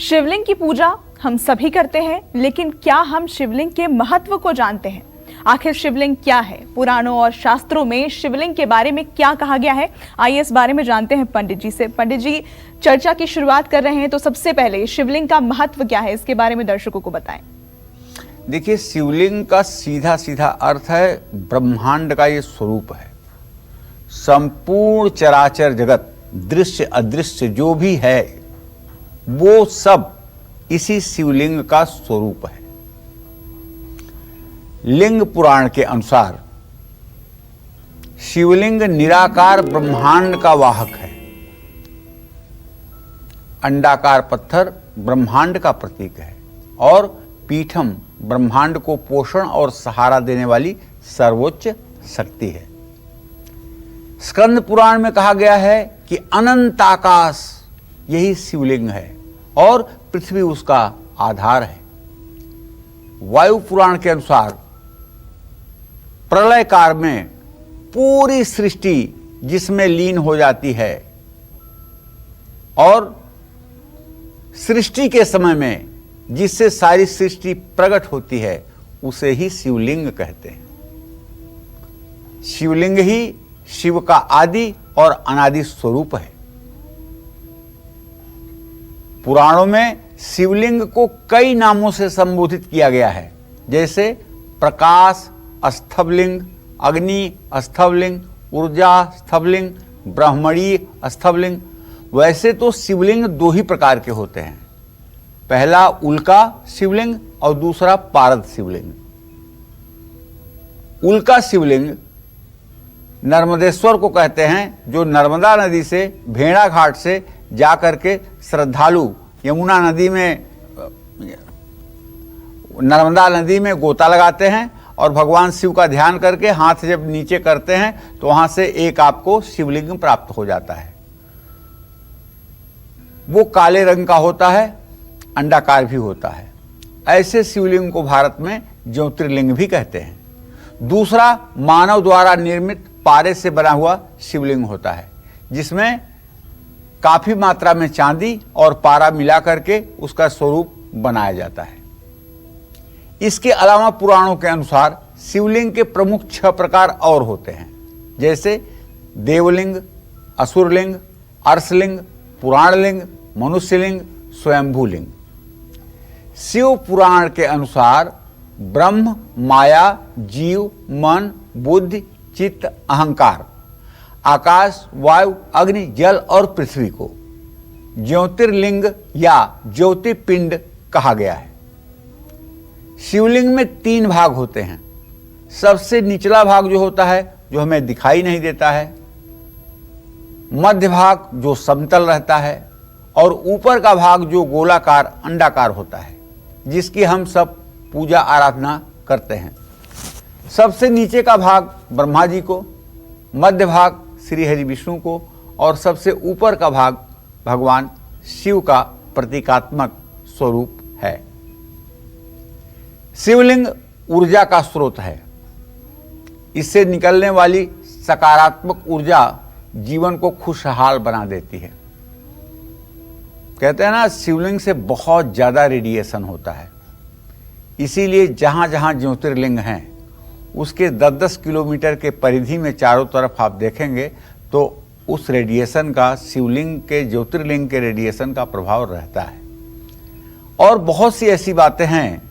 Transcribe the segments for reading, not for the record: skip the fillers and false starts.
शिवलिंग की पूजा हम सभी करते हैं, लेकिन क्या हम शिवलिंग के महत्व को जानते हैं? आखिर शिवलिंग क्या है? पुराणों और शास्त्रों में शिवलिंग के बारे में क्या कहा गया है? आइए इस बारे में जानते हैं पंडित जी से। पंडित जी, चर्चा की शुरुआत कर रहे हैं, तो सबसे पहले शिवलिंग का महत्व क्या है, इसके बारे में दर्शकों को बताएं। देखिए, शिवलिंग का सीधा सीधा अर्थ है ब्रह्मांड का ये स्वरूप है। संपूर्ण चराचर जगत, दृश्य अदृश्य जो भी है, वो सब इसी शिवलिंग का स्वरूप है। लिंग पुराण के अनुसार शिवलिंग निराकार ब्रह्मांड का वाहक है। अंडाकार पत्थर ब्रह्मांड का प्रतीक है और पीठम ब्रह्मांड को पोषण और सहारा देने वाली सर्वोच्च शक्ति है। स्कंद पुराण में कहा गया है कि अनंत आकाश यही शिवलिंग है और पृथ्वी उसका आधार है। वायु पुराण के अनुसार प्रलय काल में पूरी सृष्टि जिसमें लीन हो जाती है और सृष्टि के समय में जिससे सारी सृष्टि प्रकट होती है, उसे ही शिवलिंग कहते हैं। शिवलिंग ही शिव का आदि और अनादि स्वरूप है। पुराणों में शिवलिंग को कई नामों से संबोधित किया गया है, जैसे प्रकाश स्तवलिंग, अग्नि स्तवलिंग, ऊर्जा स्तवलिंग, ब्रह्मणी स्तवलिंग। वैसे तो शिवलिंग दो ही प्रकार के होते हैं, पहला उल्का शिवलिंग और दूसरा पारद शिवलिंग। उल्का शिवलिंग नर्मदेश्वर को कहते हैं, जो नर्मदा नदी से भेड़ा घाट से जाकर के श्रद्धालु यमुना नदी में, नर्मदा नदी में गोता लगाते हैं और भगवान शिव का ध्यान करके हाथ जब नीचे करते हैं तो वहां से एक आपको शिवलिंग प्राप्त हो जाता है। वो काले रंग का होता है, अंडाकार भी होता है। ऐसे शिवलिंग को भारत में ज्योतिर्लिंग भी कहते हैं। दूसरा मानव द्वारा निर्मित पारे से बना हुआ शिवलिंग होता है, जिसमें काफी मात्रा में चांदी और पारा मिला करके उसका स्वरूप बनाया जाता है। इसके अलावा पुराणों के अनुसार शिवलिंग के प्रमुख 6 प्रकार और होते हैं, जैसे देवलिंग, असुरलिंग, अर्शलिंग, पुराणलिंग, मनुष्यलिंग, स्वयंभूलिंग। शिव पुराण के अनुसार ब्रह्म, माया, जीव, मन, बुद्धि, चित्त, अहंकार, आकाश, वायु, अग्नि, जल और पृथ्वी को ज्योतिर्लिंग या ज्योतिपिंड कहा गया है। शिवलिंग में 3 भाग होते हैं। सबसे निचला भाग जो होता है, जो हमें दिखाई नहीं देता है, मध्य भाग जो समतल रहता है और ऊपर का भाग जो गोलाकार अंडाकार होता है, जिसकी हम सब पूजा आराधना करते हैं। सबसे नीचे का भाग ब्रह्मा जी को, मध्य भाग श्री हरि विष्णु को और सबसे ऊपर का भाग भगवान शिव का प्रतीकात्मक स्वरूप है। शिवलिंग ऊर्जा का स्रोत है। इससे निकलने वाली सकारात्मक ऊर्जा जीवन को खुशहाल बना देती है। कहते हैं ना, शिवलिंग से बहुत ज्यादा रेडिएशन होता है। इसीलिए जहां जहां ज्योतिर्लिंग हैं, उसके 10-10 किलोमीटर के परिधि में चारों तरफ आप देखेंगे तो उस रेडिएशन का, शिवलिंग के, ज्योतिर्लिंग के रेडिएशन का प्रभाव रहता है। और बहुत सी ऐसी बातें हैं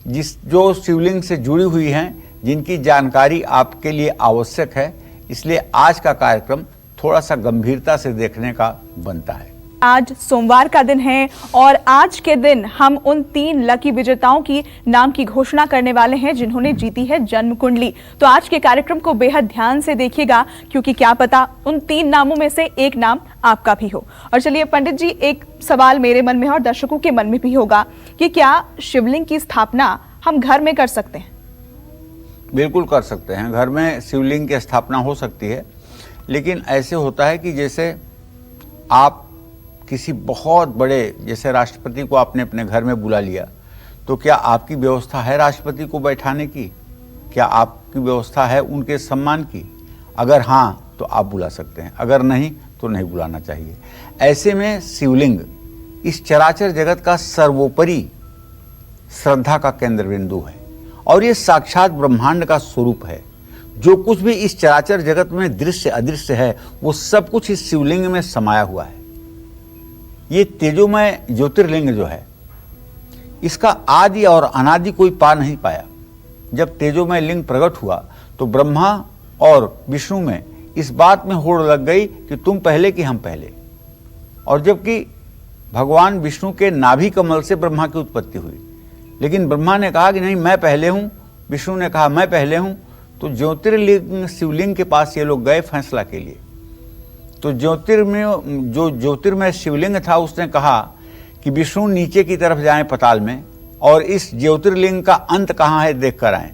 जो शिवलिंग से जुड़ी हुई हैं, जिनकी जानकारी आपके लिए आवश्यक है। इसलिए आज का कार्यक्रम थोड़ा सा गंभीरता से देखने का बनता है। आज सोमवार का दिन है और आज के दिन हम उन 3 लकी विजेताओं की नाम की घोषणा करने वाले हैं, जिन्होंने जीती है जन्म कुंडली। तो आज के कार्यक्रम को बेहद ध्यान से देखिएगा, क्योंकि क्या पता उन 3 नामों में से एक नाम आपका भी हो। और चलिए पंडित जी, एक सवाल मेरे मन में है और दर्शकों के मन में भी होगा कि क्या शिवलिंग की स्थापना हम घर में कर सकते हैं? बिल्कुल कर सकते हैं। घर में शिवलिंग की स्थापना हो सकती है, लेकिन ऐसे होता है कि जैसे आप किसी बहुत बड़े, जैसे राष्ट्रपति को आपने अपने घर में बुला लिया, तो क्या आपकी व्यवस्था है राष्ट्रपति को बैठाने की? क्या आपकी व्यवस्था है उनके सम्मान की? अगर हाँ तो आप बुला सकते हैं, अगर नहीं तो नहीं बुलाना चाहिए। ऐसे में शिवलिंग इस चराचर जगत का सर्वोपरि श्रद्धा का केंद्र बिंदु है और ये साक्षात ब्रह्मांड का स्वरूप है। जो कुछ भी इस चराचर जगत में दृश्य अदृश्य है वो सब कुछ इस शिवलिंग में समाया हुआ है। ये तेजोमय ज्योतिर्लिंग जो है इसका आदि और अनादि कोई पा नहीं पाया। जब तेजोमय लिंग प्रकट हुआ तो ब्रह्मा और विष्णु में इस बात में होड़ लग गई कि तुम पहले कि हम पहले, और जबकि भगवान विष्णु के नाभि कमल से ब्रह्मा की उत्पत्ति हुई, लेकिन ब्रह्मा ने कहा कि नहीं मैं पहले हूं, विष्णु ने कहा मैं पहले हूं। तो ज्योतिर्लिंग शिवलिंग के पास ये लोग गए फैसला के लिए। तो ज्योतिर्मय शिवलिंग था उसने कहा कि विष्णु नीचे की तरफ जाएं पाताल में और इस ज्योतिर्लिंग का अंत कहाँ है देख कर आएं,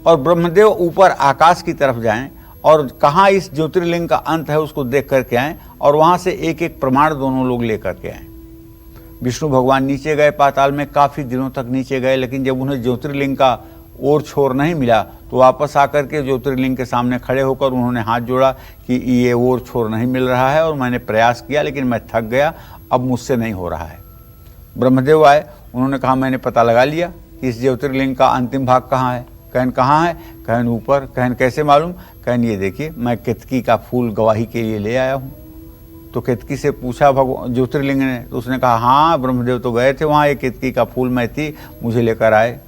और ब्रह्मदेव ऊपर आकाश की तरफ जाएं और कहाँ इस ज्योतिर्लिंग का अंत है उसको देख करके आएं और वहाँ से एक एक प्रमाण दोनों लोग लेकर के आएं। विष्णु भगवान नीचे गए पाताल में, काफ़ी दिनों तक नीचे गए, लेकिन जब उन्हें ज्योतिर्लिंग का और छोर नहीं मिला तो वापस आकर के ज्योतिर्लिंग के सामने खड़े होकर उन्होंने हाथ जोड़ा कि ये और छोर नहीं मिल रहा है और मैंने प्रयास किया लेकिन मैं थक गया, अब मुझसे नहीं हो रहा है। ब्रह्मदेव आए, उन्होंने कहा मैंने पता लगा लिया कि इस ज्योतिर्लिंग का अंतिम भाग कहाँ है। कहन कहाँ है? कहन ऊपर। कहन कैसे मालूम? कहन ये देखिए मैं केतकी का फूल गवाही के लिए ले आया हूँ। तो केतकी से पूछा भगवान ज्योतिर्लिंग ने, तो उसने कहा हाँ ब्रह्मदेव तो गए थे वहाँ, ये केतकी का फूल मैं थी, मुझे लेकर आए।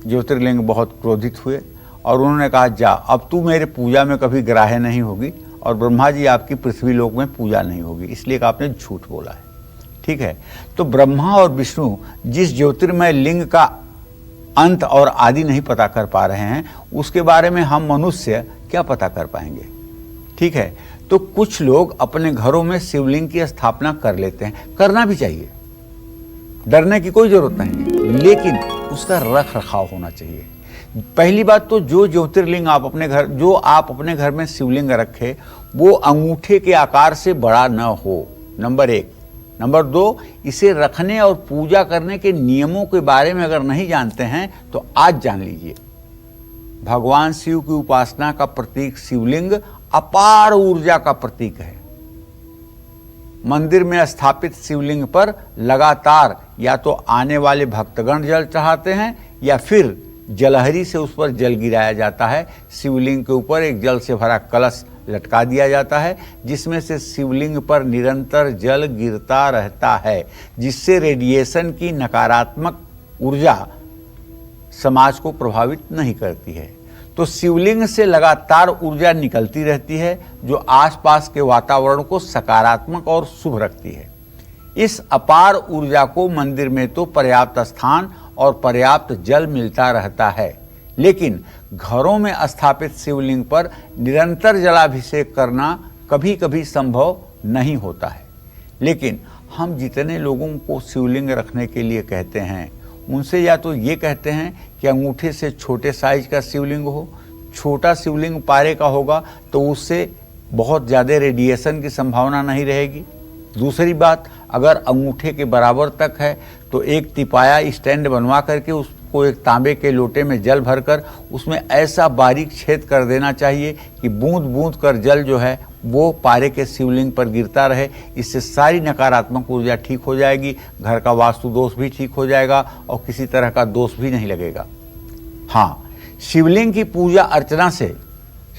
ज्योतिर्लिंग बहुत क्रोधित हुए और उन्होंने कहा जा अब तू मेरे पूजा में कभी ग्राह्य नहीं होगी और ब्रह्मा जी आपकी पृथ्वी लोक में पूजा नहीं होगी, इसलिए कि आपने झूठ बोला है। ठीक है, तो ब्रह्मा और विष्णु जिस ज्योतिर्मय लिंग का अंत और आदि नहीं पता कर पा रहे हैं उसके बारे में हम मनुष्य क्या पता कर पाएंगे। ठीक है, तो कुछ लोग अपने घरों में शिवलिंग की स्थापना कर लेते हैं, करना भी चाहिए, डरने की कोई जरूरत नहीं, लेकिन उसका रख रखाव होना चाहिए। पहली बात तो जो ज्योतिर्लिंग आप अपने घर में शिवलिंग रखे वो अंगूठे के आकार से बड़ा न हो, नंबर 1। नंबर 2, इसे रखने और पूजा करने के नियमों के बारे में अगर नहीं जानते हैं तो आज जान लीजिए। भगवान शिव की उपासना का प्रतीक शिवलिंग अपार ऊर्जा का प्रतीक है। मंदिर में स्थापित शिवलिंग पर लगातार या तो आने वाले भक्तगण जल चढ़ाते हैं या फिर जलहरी से उस पर जल गिराया जाता है। शिवलिंग के ऊपर एक जल से भरा कलश लटका दिया जाता है जिसमें से शिवलिंग पर निरंतर जल गिरता रहता है, जिससे रेडिएशन की नकारात्मक ऊर्जा समाज को प्रभावित नहीं करती है। तो शिवलिंग से लगातार ऊर्जा निकलती रहती है जो आसपास के वातावरण को सकारात्मक और शुभ रखती है। इस अपार ऊर्जा को मंदिर में तो पर्याप्त स्थान और पर्याप्त जल मिलता रहता है, लेकिन घरों में स्थापित शिवलिंग पर निरंतर जलाभिषेक करना कभी कभी संभव नहीं होता है। लेकिन हम जितने लोगों को शिवलिंग रखने के लिए कहते हैं उनसे या तो ये कहते हैं कि अंगूठे से छोटे साइज का शिवलिंग हो, छोटा शिवलिंग पारे का होगा तो उससे बहुत ज़्यादा रेडिएशन की संभावना नहीं रहेगी। दूसरी बात, अगर अंगूठे के बराबर तक है तो एक तिपाया स्टैंड बनवा करके उसको एक तांबे के लोटे में जल भरकर उसमें ऐसा बारीक छेद कर देना चाहिए कि बूंद बूंद कर जल जो है वो पारे के शिवलिंग पर गिरता रहे। इससे सारी नकारात्मक ऊर्जा ठीक हो जाएगी, घर का वास्तु दोष भी ठीक हो जाएगा और किसी तरह का दोष भी नहीं लगेगा। हाँ, शिवलिंग की पूजा अर्चना से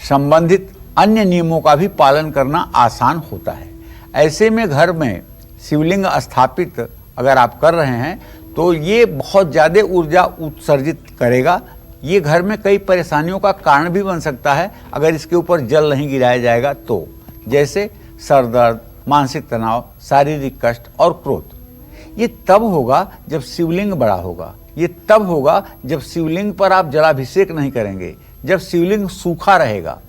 संबंधित अन्य नियमों का भी पालन करना आसान होता है। ऐसे में घर में शिवलिंग स्थापित अगर आप कर रहे हैं तो ये बहुत ज़्यादा ऊर्जा उत्सर्जित करेगा। ये घर में कई परेशानियों का कारण भी बन सकता है अगर इसके ऊपर जल नहीं गिराया जाएगा तो, जैसे सर दर्द, मानसिक तनाव, शारीरिक कष्ट और क्रोध। ये तब होगा जब शिवलिंग बड़ा होगा, ये तब होगा जब शिवलिंग पर आप जलाभिषेक नहीं करेंगे, जब शिवलिंग सूखा रहेगा।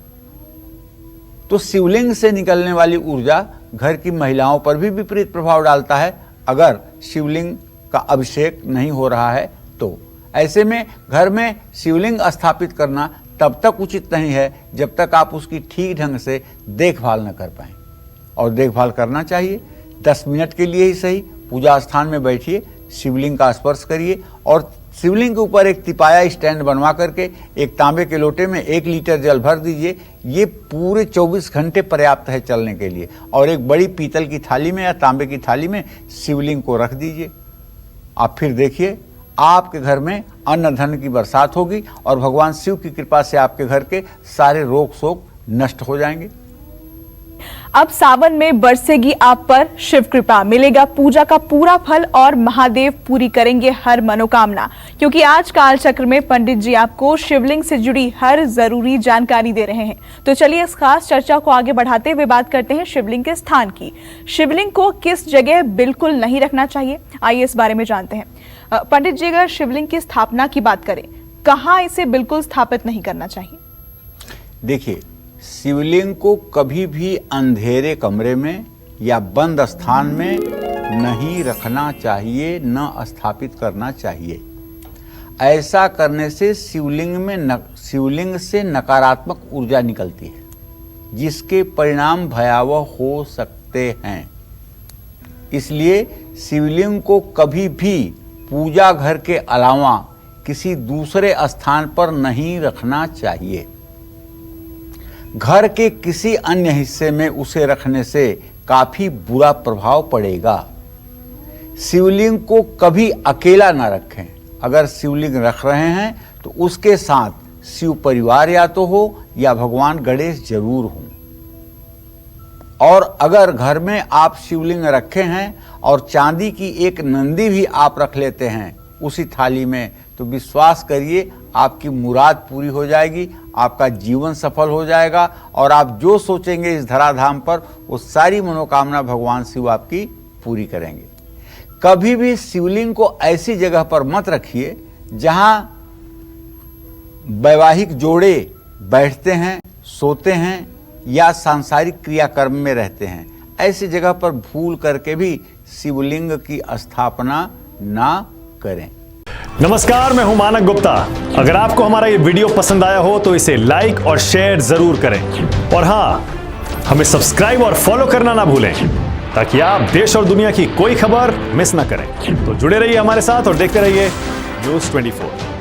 तो शिवलिंग से निकलने वाली ऊर्जा घर की महिलाओं पर भी विपरीत प्रभाव डालता है अगर शिवलिंग का अभिषेक नहीं हो रहा है तो। ऐसे में घर में शिवलिंग स्थापित करना तब तक उचित नहीं है जब तक आप उसकी ठीक ढंग से देखभाल न कर पाएं। और देखभाल करना चाहिए, 10 मिनट के लिए ही सही पूजा स्थान में बैठिए, शिवलिंग का स्पर्श करिए और शिवलिंग के ऊपर एक तिपाया स्टैंड बनवा करके एक तांबे के लोटे में 1 लीटर जल भर दीजिए। ये पूरे 24 घंटे पर्याप्त है चलने के लिए। और एक बड़ी पीतल की थाली में या तांबे की थाली में शिवलिंग को रख दीजिए। आप फिर देखिए आपके घर में अन्न धन की बरसात होगी और भगवान शिव की कृपा से आपके घर के सारे रोग शोक नष्ट हो जाएंगे। अब सावन में बरसेगी आप पर शिव कृपा, मिलेगा पूजा का पूरा फल और महादेव पूरी करेंगे हर मनोकामना। क्योंकि आज काल चक्र में पंडित जी आपको शिवलिंग से जुड़ी हर जरूरी जानकारी दे रहे हैं। तो चलिए इस खास चर्चा को आगे बढ़ाते हुए बात करते हैं शिवलिंग के स्थान की। शिवलिंग को किस जगह बिल्कुल नहीं रखना चाहिए, आइए इस बारे में जानते हैं। पंडित जी, अगर शिवलिंग की स्थापना की बात करें, कहाँ इसे बिल्कुल स्थापित नहीं करना चाहिए? देखिए, शिवलिंग को कभी भी अंधेरे कमरे में या बंद स्थान में नहीं रखना चाहिए, न स्थापित करना चाहिए। ऐसा करने से शिवलिंग से नकारात्मक ऊर्जा निकलती है, जिसके परिणाम भयावह हो सकते हैं। इसलिए शिवलिंग को कभी भी पूजा घर के अलावा किसी दूसरे स्थान पर नहीं रखना चाहिए। घर के किसी अन्य हिस्से में उसे रखने से काफी बुरा प्रभाव पड़ेगा। शिवलिंग को कभी अकेला न रखें। अगर शिवलिंग रख रहे हैं तो उसके साथ शिव परिवार या तो हो या भगवान गणेश जरूर हो। और अगर घर में आप शिवलिंग रखे हैं और चांदी की एक नंदी भी आप रख लेते हैं उसी थाली में, तो विश्वास करिए आपकी मुराद पूरी हो जाएगी, आपका जीवन सफल हो जाएगा और आप जो सोचेंगे इस धराधाम पर वो सारी मनोकामना भगवान शिव आपकी पूरी करेंगे। कभी भी शिवलिंग को ऐसी जगह पर मत रखिए जहां वैवाहिक जोड़े बैठते हैं, सोते हैं या सांसारिक क्रियाकर्म में रहते हैं। ऐसी जगह पर भूल करके भी शिवलिंग की स्थापना ना करें। नमस्कार, मैं हूं मानक गुप्ता। अगर आपको हमारा ये वीडियो पसंद आया हो तो इसे लाइक और शेयर जरूर करें। और हां, हमें सब्सक्राइब और फॉलो करना ना भूलें ताकि आप देश और दुनिया की कोई खबर मिस ना करें। तो जुड़े रहिए हमारे साथ और देखते रहिए न्यूज़ 24।